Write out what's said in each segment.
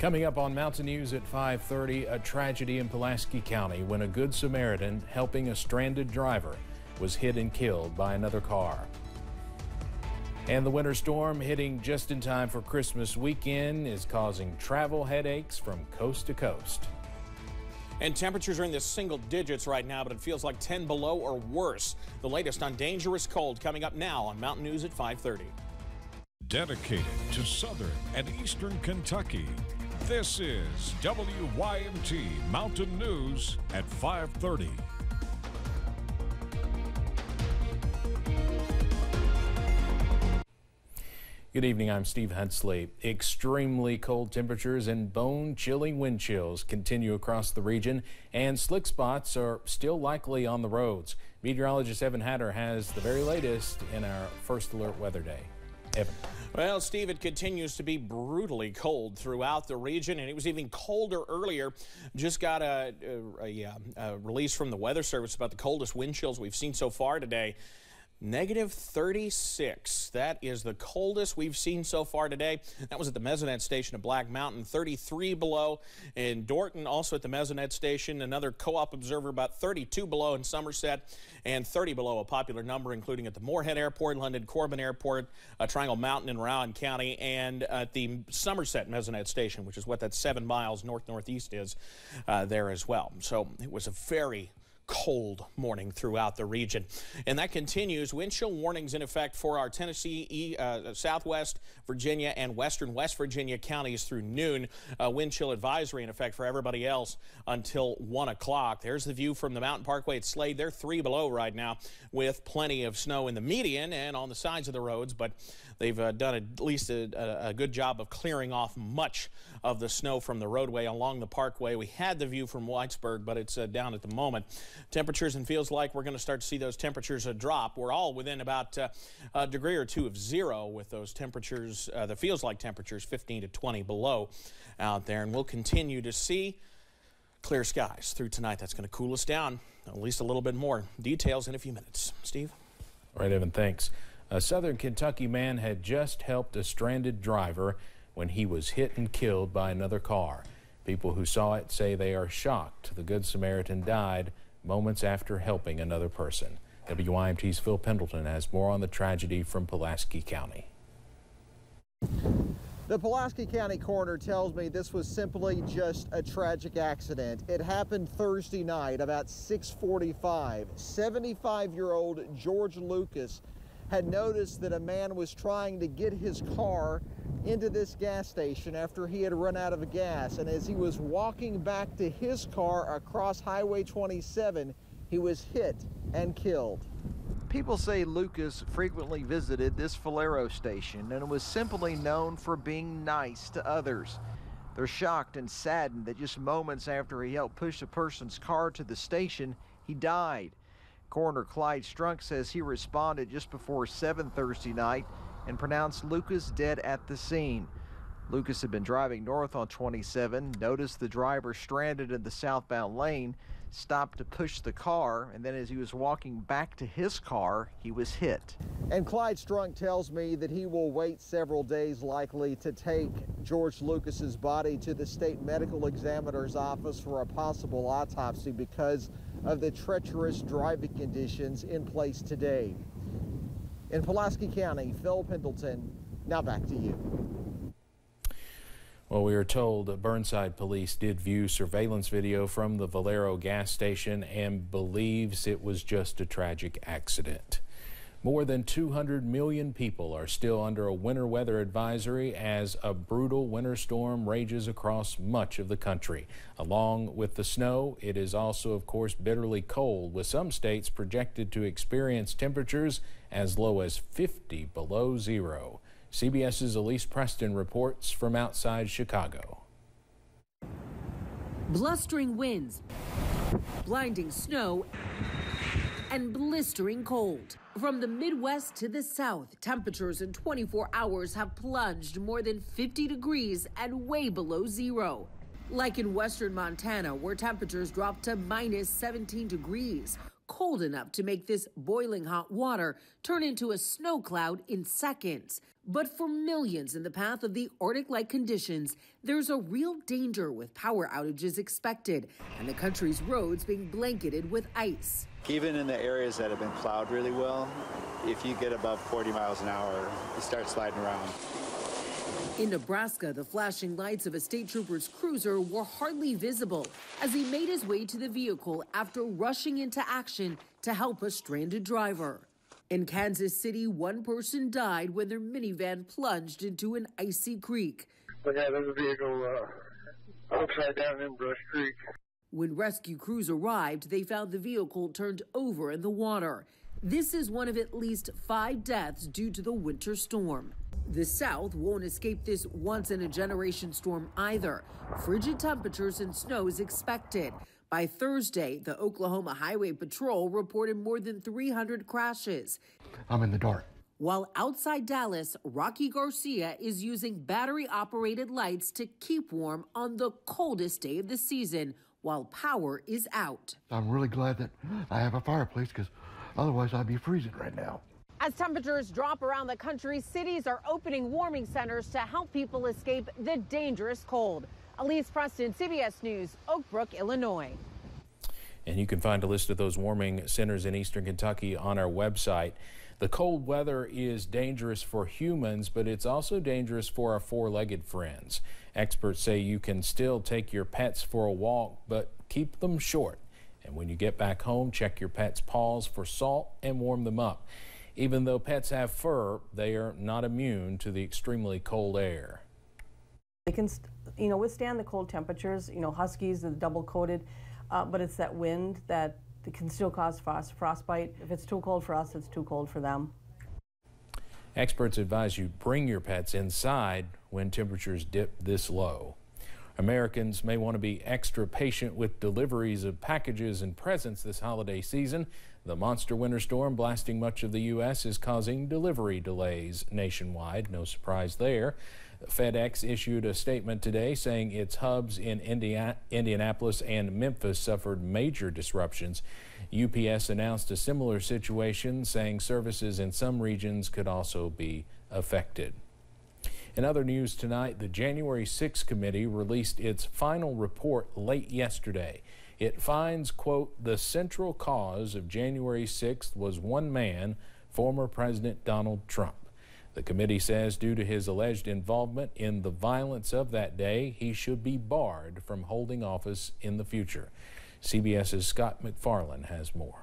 Coming up on Mountain News at 5:30, a tragedy in Pulaski County when a Good Samaritan helping a stranded driver was hit and killed by another car. And the winter storm hitting just in time for Christmas weekend is causing travel headaches from coast to coast. And temperatures are in the single digits right now, but it feels like 10 below or worse. The latest on dangerous cold coming up now on Mountain News at 5:30. Dedicated to southern and eastern Kentucky, this is WYMT Mountain News at 5:30. Good evening, I'm Steve Hunsley. Extremely cold temperatures and bone-chilling wind chills continue across the region, and slick spots are still likely on the roads. Meteorologist Evan Hatter has the very latest in our First Alert Weather Day. Evan. Well, Steve, it continues to be brutally cold throughout the region, and it was even colder earlier. Just got a release from the Weather Service about the coldest wind chills we've seen so far today. -36. That is the coldest we've seen so far today. That was at the Mesonet station at Black Mountain. 33 below in Dorton, also at the Mesonet station. Another co-op observer about 32 below in Somerset, and 30 below, a popular number, including at the Moorhead Airport, London Corbin Airport, Triangle Mountain in Rowan County, and at the Somerset Mesonet station, which is what that 7 miles northeast is there as well. So it was a very cold morning throughout the region, and that continues. Wind chill warnings in effect for our Tennessee, Southwest Virginia, and Western West Virginia counties through noon. Wind chill advisory in effect for everybody else until 1 o'clock. There's the view from the Mountain Parkway at Slade. They're 3 below right now with plenty of snow in the median and on the sides of the roads, but they've done at least a good job of clearing off much of the snow from the roadway along the parkway. We had the view from Whitesburg, but it's down at the moment. Temperatures, and feels like we're going to start to see those temperatures drop. We're all within about a degree or two of zero with those temperatures. The feels like temperatures 15 to 20 below out there, and we'll continue to see clear skies through tonight. That's going to cool us down at least a little bit more. Details in a few minutes. Steve? All right, Evan, thanks. A southern Kentucky man had just helped a stranded driver when he was hit and killed by another car. People who saw it say they are shocked the Good Samaritan died moments after helping another person. WYMT's Phil Pendleton has more on the tragedy from Pulaski County. The Pulaski County coroner tells me this was simply just a tragic accident. It happened Thursday night about 6:45. 75-year-old George Lucas had noticed that a man was trying to get his car into this gas station after he had run out of gas, and as he was walking back to his car across Highway 27, he was hit and killed. People say Lucas frequently visited this Valero station and was simply known for being nice to others. They're shocked and saddened that just moments after he helped push a person's car to the station, he died. Coroner Clyde Strunk says he responded just before 7 Thursday night and pronounced Lucas dead at the scene. Lucas had been driving north on 27, noticed the driver stranded in the southbound lane, stopped to push the car, and then as he was walking back to his car, he was hit. And Clyde Strunk tells me that he will wait several days likely to take George Lucas's body to the state medical examiner's office for a possible autopsy because of the treacherous driving conditions in place today. In Pulaski County, Phil Pendleton, now back to you. Well, we are told Burnside police did view surveillance video from the Valero gas station and believes it was just a tragic accident. More than 200 million people are still under a winter weather advisory as a brutal winter storm rages across much of the country. Along with the snow, it is also, of course, bitterly cold, with some states projected to experience temperatures as low as 50 below zero. CBS's Elise Preston reports from outside Chicago. Blustering winds, blinding snow, and blistering cold. From the Midwest to the South, temperatures in 24 hours have plunged more than 50 degrees and way below zero. Like in western Montana, where temperatures dropped to -17 degrees. cold enough to make this boiling hot water turn into a snow cloud in seconds. But for millions in the path of the Arctic-like conditions, there's a real danger with power outages expected and the country's roads being blanketed with ice. Even in the areas that have been plowed really well, if you get above 40 miles an hour, you start sliding around. In Nebraska, the flashing lights of a state trooper's cruiser were hardly visible as he made his way to the vehicle after rushing into action to help a stranded driver. In Kansas City, one person died when their minivan plunged into an icy creek. We had a vehicle upside down in Brush Creek. When rescue crews arrived, they found the vehicle turned over in the water. This is one of at least 5 deaths due to the winter storm. The South won't escape this once-in-a-generation storm either. Frigid temperatures and snow is expected. By Thursday, the Oklahoma Highway Patrol reported more than 300 crashes. I'm in the dark. While outside Dallas, Rocky Garcia is using battery-operated lights to keep warm on the coldest day of the season while power is out. I'm really glad that I have a fireplace because otherwise I'd be freezing right now. As temperatures drop around the country, cities are opening warming centers to help people escape the dangerous cold. Elise Preston, CBS News, Oak Brook, Illinois. And you can find a list of those warming centers in eastern Kentucky on our website. The cold weather is dangerous for humans, but it's also dangerous for our four-legged friends. Experts say you can still take your pets for a walk, but keep them short. And when you get back home, check your pet's paws for salt and warm them up. Even though pets have fur, they are not immune to the extremely cold air. They can, withstand the cold temperatures. Huskies are double-coated, but it's that wind that can still cause frostbite. If it's too cold for us, it's too cold for them. Experts advise you bring your pets inside when temperatures dip this low. Americans may want to be extra patient with deliveries of packages and presents this holiday season. The monster winter storm blasting much of the U.S. is causing delivery delays nationwide. No surprise there. FedEx issued a statement today saying its hubs in Indianapolis and Memphis suffered major disruptions. UPS announced a similar situation, saying services in some regions could also be affected. In other news tonight, the January 6th committee released its final report late yesterday. It finds, quote, the central cause of January 6th was one man, former President Donald Trump. The committee says due to his alleged involvement in the violence of that day, he should be barred from holding office in the future. CBS's Scott McFarland has more.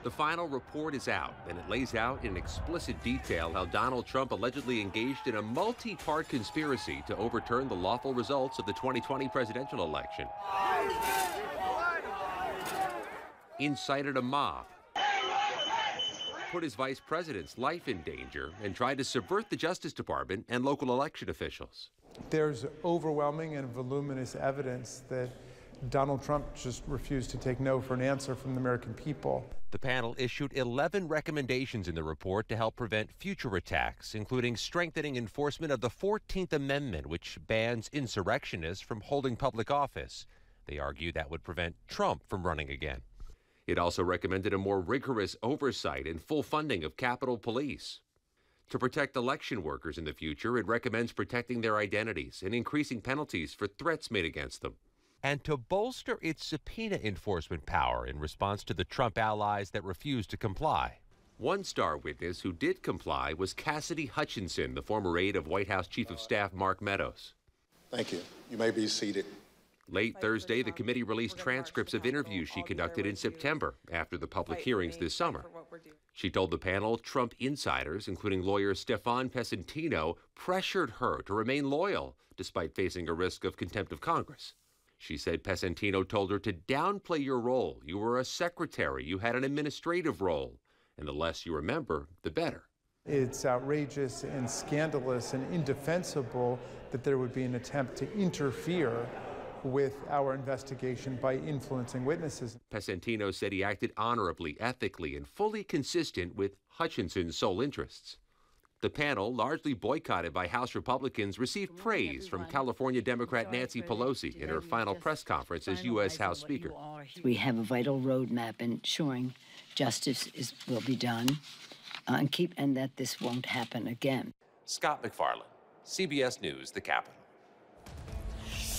The final report is out, and it lays out in explicit detail how Donald Trump allegedly engaged in a multi-part conspiracy to overturn the lawful results of the 2020 presidential election. Incited a mob, put his vice president's life in danger, and tried to subvert the Justice Department and local election officials. There's overwhelming and voluminous evidence that Donald Trump just refused to take no for an answer from the American people. The panel issued 11 recommendations in the report to help prevent future attacks, including strengthening enforcement of the 14th Amendment, which bans insurrectionists from holding public office. They argue that would prevent Trump from running again. It also recommended a more rigorous oversight and full funding of Capitol Police. To protect election workers in the future, it recommends protecting their identities and increasing penalties for threats made against them. And to bolster its subpoena enforcement power in response to the Trump allies that refused to comply. One star witness who did comply was Cassidy Hutchinson, the former aide of White House Chief of Staff Mark Meadows. Thank you. You may be seated. Late Thursday, the committee released transcripts of interviews she conducted in September after the public hearings this summer. She told the panel Trump insiders, including lawyer Stefan Pesentino, pressured her to remain loyal despite facing a risk of contempt of Congress. She said Pesentino told her to downplay your role. You were a secretary. You had an administrative role. And the less you remember, the better. It's outrageous and scandalous and indefensible that there would be an attempt to interfere with our investigation by influencing witnesses. Pesentino said he acted honorably, ethically, and fully consistent with Hutchinson's sole interests. The panel, largely boycotted by House Republicans, received praise from California Democrat Nancy Pelosi in her final press conference as U.S. House Speaker. We have a vital roadmap ensuring justice will be done and that this won't happen again. Scott McFarland, CBS News, the Capitol.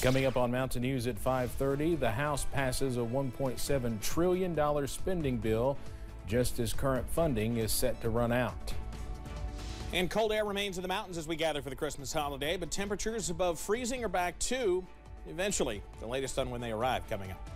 Coming up on Mountain News at 5:30, the House passes a $1.7 trillion spending bill just as current funding is set to run out. And cold air remains in the mountains as we gather for the Christmas holiday, but temperatures above freezing are back too, eventually. The latest on when they arrive coming up.